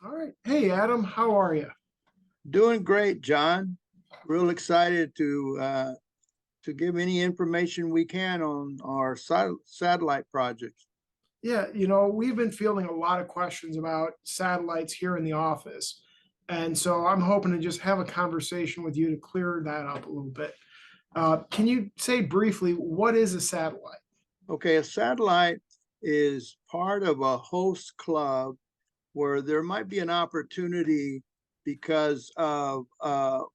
All right. Hey, Adam, how are you? Doing great, John. Real excited to give any information we can on our satellite projects. Yeah, we've been fielding a lot of questions about satellites here in the office. And so I'm hoping to just have a conversation with you to clear that up a little bit. Can you say briefly, what is a satellite? Okay, a satellite is part of a host club where there might be an opportunity because of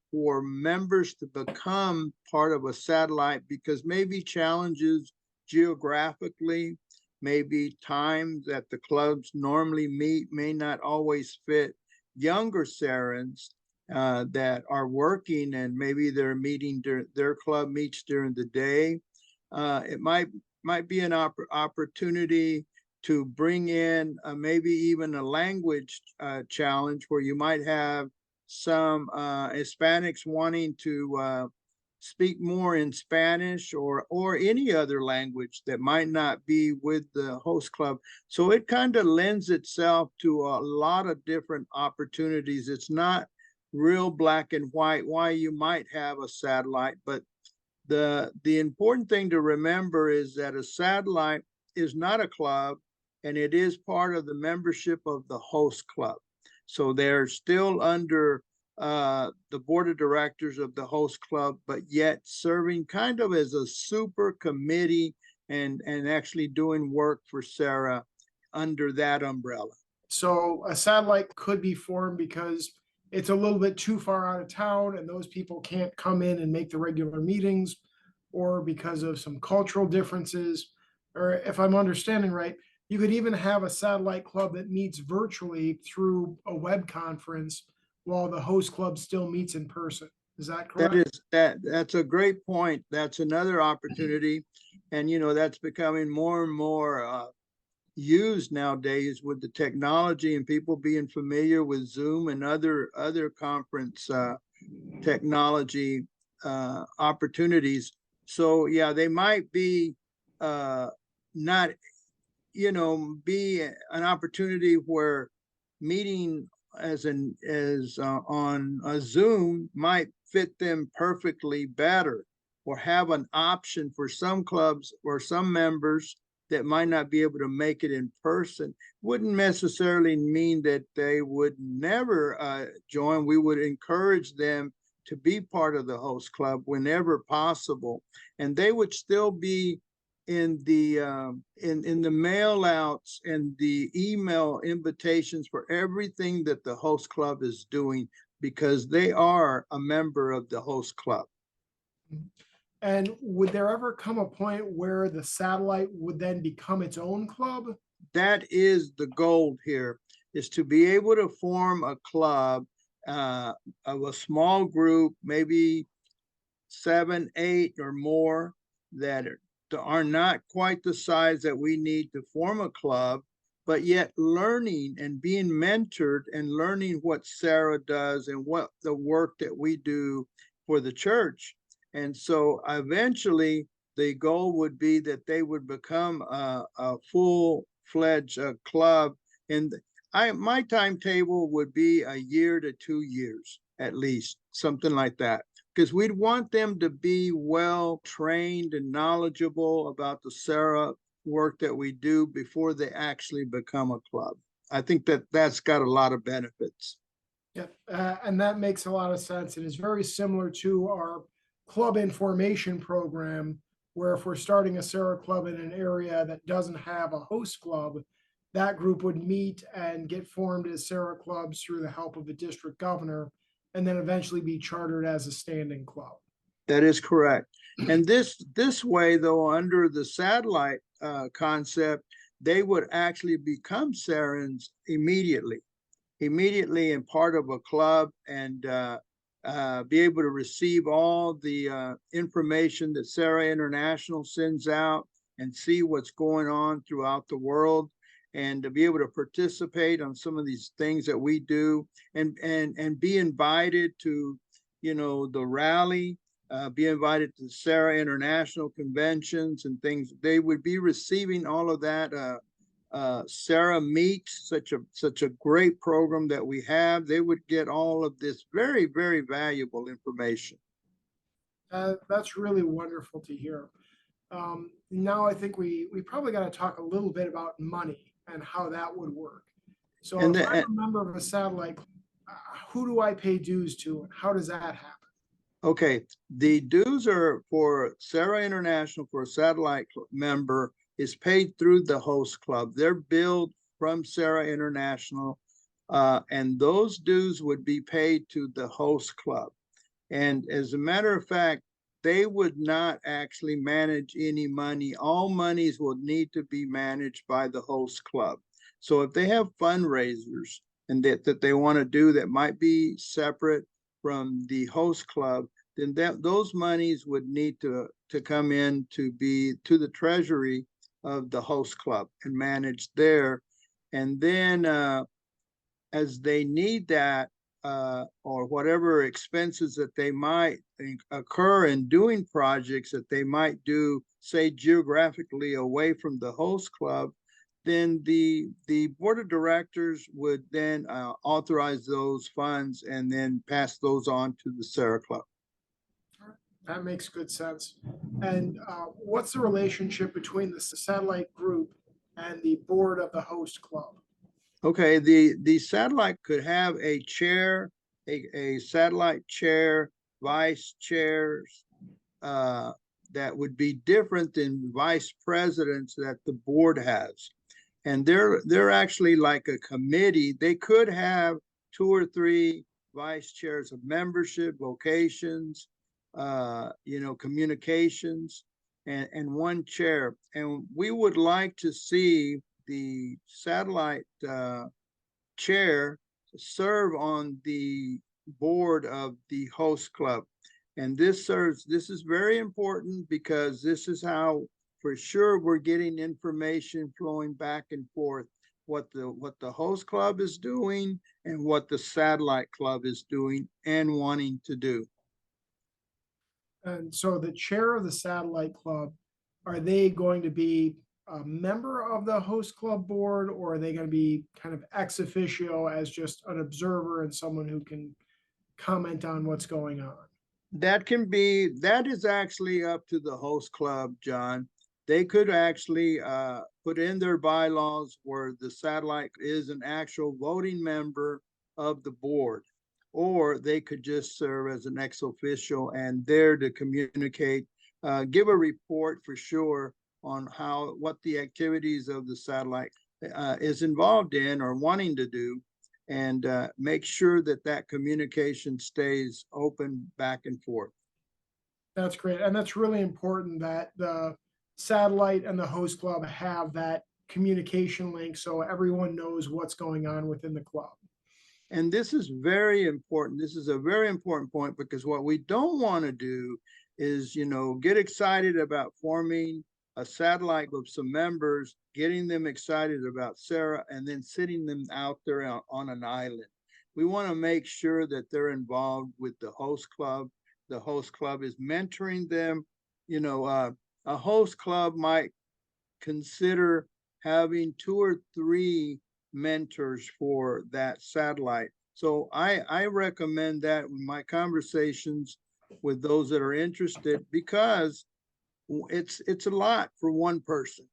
for members to become part of a satellite because maybe challenges geographically, maybe times that the clubs normally meet may not always fit younger Sarans that are working and maybe they're meeting their club meets during the day. It might be an opportunity to bring in maybe even a language challenge where you might have some Hispanics wanting to speak more in Spanish or any other language that might not be with the host club. So it kind of lends itself to a lot of different opportunities. It's not real black and white why you might have a satellite, but the important thing to remember is that a satellite is not a club and it is part of the membership of the host club. So they're still under the board of directors of the host club, but yet serving kind of as a super committee and actually doing work for Serra under that umbrella. So a satellite could be formed because it's a little bit too far out of town and those people can't come in and make the regular meetings, or because of some cultural differences. Or if I'm understanding right, you could even have a satellite club that meets virtually through a web conference while the host club still meets in person. Is that That correct? is that's a great point. That's another opportunity, and that's becoming more and more used nowadays with the technology and people being familiar with Zoom and other conference technology opportunities. So yeah, they might be not be an opportunity where meeting as on a Zoom might fit them perfectly better, or have an option for some clubs or some members that might not be able to make it in person. Wouldn't necessarily mean that they would never join. We would encourage them to be part of the host club whenever possible, and they would still be in the mail outs and the email invitations for everything that the host club is doing because they are a member of the host club. And would there ever come a point where the satellite would then become its own club? That is the goal here, is to be able to form a club of a small group, maybe 7, 8 or more, that are not quite the size that we need to form a club, but yet learning and being mentored and learning what Serra does and what the work that we do for the church. And so eventually the goal would be that they would become a full-fledged club. And my timetable would be a year to 2 years at least, something like that, because we'd want them to be well trained and knowledgeable about the Serra work that we do before they actually become a club. I think that that's got a lot of benefits. Yeah, and that makes a lot of sense. It is very similar to our club information program, where if we're starting a Serra club in an area that doesn't have a host club, that group would meet and get formed as Serra clubs through the help of the district governor, and then eventually be chartered as a standing club. That is correct. And this way, though, under the satellite concept, they would actually become Serrans immediately and part of a club, and be able to receive all the information that Serra International sends out and see what's going on throughout the world, and to be able to participate on some of these things that we do, and be invited to the rally, be invited to Serra International conventions and things. They would be receiving all of that Serra Meets, such a great program that we have. They would get all of this very, very valuable information. That's really wonderful to hear. Now I think we probably got to talk a little bit about money and how that would work. So And if the, I'm a member of a satellite, who do I pay dues to, and how does that happen? Okay, the dues are for Serra International, for a satellite member, is paid through the host club. They're billed from Serra International, and those dues would be paid to the host club. And as a matter of fact, they would not actually manage any money. All monies will need to be managed by the host club. So if they have fundraisers and that they want to do that might be separate from the host club, then those monies would need to come in to be to the treasury of the host club and managed there. And then as they need that, or whatever expenses that they might occur in doing projects that they might do, say geographically away from the host club, then the board of directors would then authorize those funds and then pass those on to the Serra Club. That makes good sense. And what's the relationship between the satellite group and the board of the host club? Okay, the satellite could have a chair, a satellite chair, vice chairs, that would be different than vice presidents that the board has. And they're actually like a committee. They could have 2 or 3 vice chairs of membership, vocations, communications, and 1 chair. And we would like to see the satellite chair serve on the board of the host club. And this is very important because this is how for sure we're getting information flowing back and forth, what the host club is doing and what the satellite club is doing and wanting to do. And so the chair of the satellite club, are they going to be a member of the host club board, or are they going to be kind of ex officio as just an observer and someone who can comment on what's going on? That is actually up to the host club, John. They could actually put in their bylaws where the satellite is an actual voting member of the board, or they could just serve as an ex officio and there to communicate, give a report for sure on what the activities of the satellite is involved in or wanting to do, and make sure that communication stays open back and forth. That's great. And that's really important that the satellite and the host club have that communication link so everyone knows what's going on within the club. And this is very important. This is a very important point because what we don't want to do is, get excited about forming a satellite with some members, getting them excited about Serra, and then sitting them out there on an island. We want to make sure that they're involved with the host club. The host club is mentoring them. A host club might consider having 2 or 3 mentors for that satellite. So I recommend that in my conversations with those that are interested, because it's a lot for one person.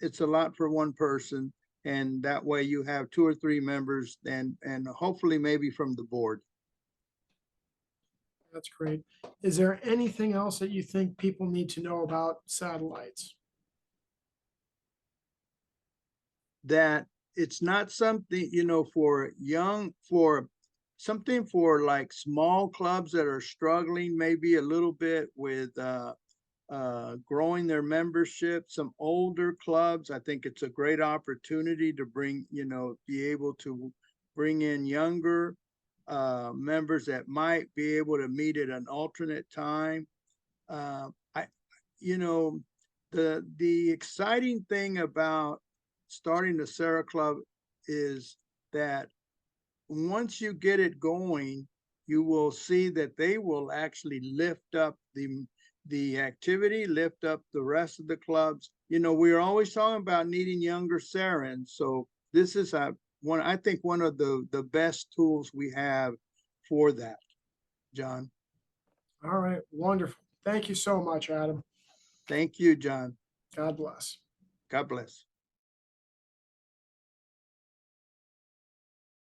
It's a lot for one person. And that way you have 2 or 3 members and hopefully maybe from the board. That's great. Is there anything else that you think people need to know about satellites? That it's not something, for something for like small clubs that are struggling maybe a little bit with growing their membership. Some older clubs, I think it's a great opportunity to bring, be able to bring in younger members that might be able to meet at an alternate time. The exciting thing about starting the Serra Club is that once you get it going, you will see that they will actually lift up the activity, lift up the rest of the clubs, you know, we're always talking about needing younger Sarahs. So this is I think one of the best tools we have for that, John. All right, wonderful. Thank you so much, Adam. Thank you, John. God bless. God bless.